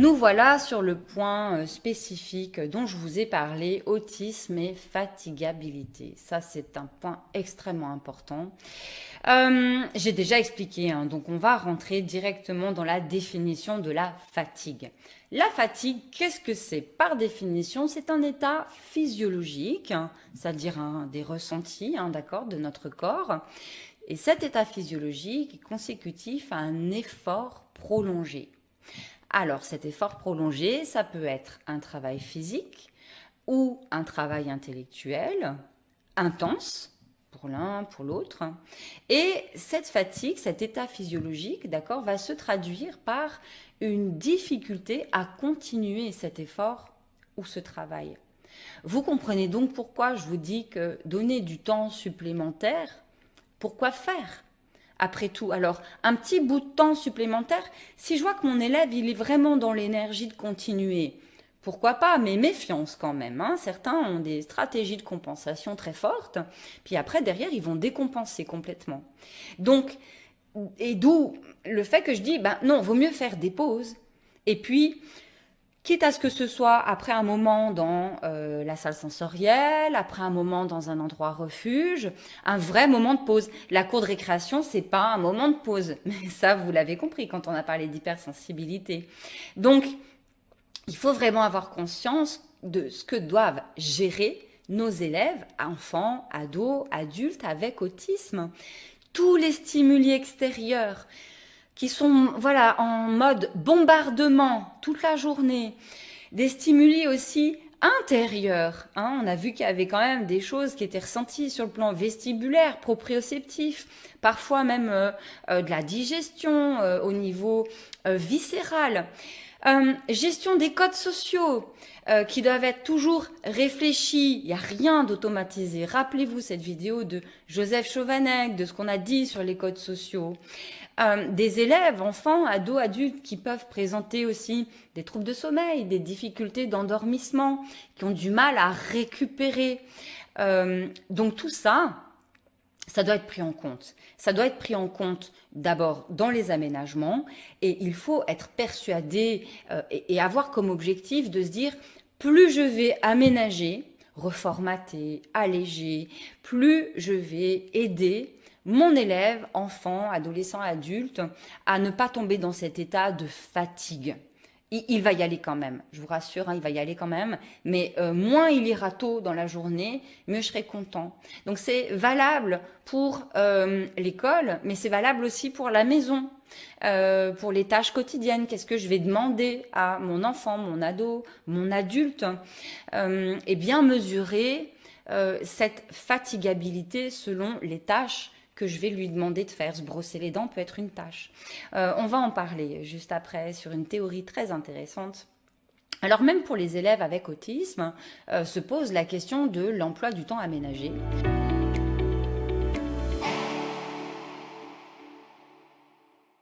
Nous voilà sur le point spécifique dont je vous ai parlé, autisme et fatigabilité. Ça, c'est un point extrêmement important. J'ai déjà expliqué, hein, donc on va rentrer directement dans la définition de la fatigue. La fatigue, qu'est-ce que c'est? Par définition, c'est un état physiologique, hein, c'est-à-dire des ressentis, hein, d'accord, de notre corps. Et cet état physiologique est consécutif à un effort prolongé. Alors, cet effort prolongé, ça peut être un travail physique ou un travail intellectuel intense pour l'un, pour l'autre. Et cette fatigue, cet état physiologique, d'accord, va se traduire par une difficulté à continuer cet effort ou ce travail. Vous comprenez donc pourquoi je vous dis que donner du temps supplémentaire, pourquoi faire? Après tout, alors un petit bout de temps supplémentaire, si je vois que mon élève il est vraiment dans l'énergie de continuer, pourquoi pas, mais méfiance quand même, hein. Certains ont des stratégies de compensation très fortes, puis après derrière ils vont décompenser complètement. Donc, et d'où le fait que je dis, ben non, vaut mieux faire des pauses, et puis quitte à ce que ce soit après un moment dans la salle sensorielle, après un moment dans un endroit refuge, un vrai moment de pause. La cour de récréation, c'est pas un moment de pause. Mais ça, vous l'avez compris quand on a parlé d'hypersensibilité. Donc, il faut vraiment avoir conscience de ce que doivent gérer nos élèves, enfants, ados, adultes avec autisme. Tous les stimuli extérieurs, qui sont voilà, en mode bombardement toute la journée, des stimuli aussi intérieurs. Hein. On a vu qu'il y avait quand même des choses qui étaient ressenties sur le plan vestibulaire, proprioceptif, parfois même de la digestion au niveau viscéral. Gestion des codes sociaux qui doivent être toujours réfléchis. Il n'y a rien d'automatisé. Rappelez-vous cette vidéo de Joseph Chovanec, de ce qu'on a dit sur les codes sociaux. Des élèves, enfants, ados, adultes qui peuvent présenter aussi des troubles de sommeil, des difficultés d'endormissement, qui ont du mal à récupérer. Donc tout ça, ça doit être pris en compte. Ça doit être pris en compte d'abord dans les aménagements et il faut être persuadé et avoir comme objectif de se dire plus je vais aménager, reformater, alléger, plus je vais aider mon élève, enfant, adolescent, adulte, à ne pas tomber dans cet état de fatigue. Il va y aller quand même, je vous rassure, hein, il va y aller quand même, mais moins il ira tôt dans la journée, mieux je serai content. Donc c'est valable pour l'école, mais c'est valable aussi pour la maison, pour les tâches quotidiennes. Qu'est-ce que je vais demander à mon enfant, mon ado, mon adulte, et bien mesurer cette fatigabilité selon les tâches que je vais lui demander de faire. Se brosser les dents peut être une tâche. On va en parler juste après sur une théorie très intéressante. Alors même pour les élèves avec autisme, se pose la question de l'emploi du temps aménagé.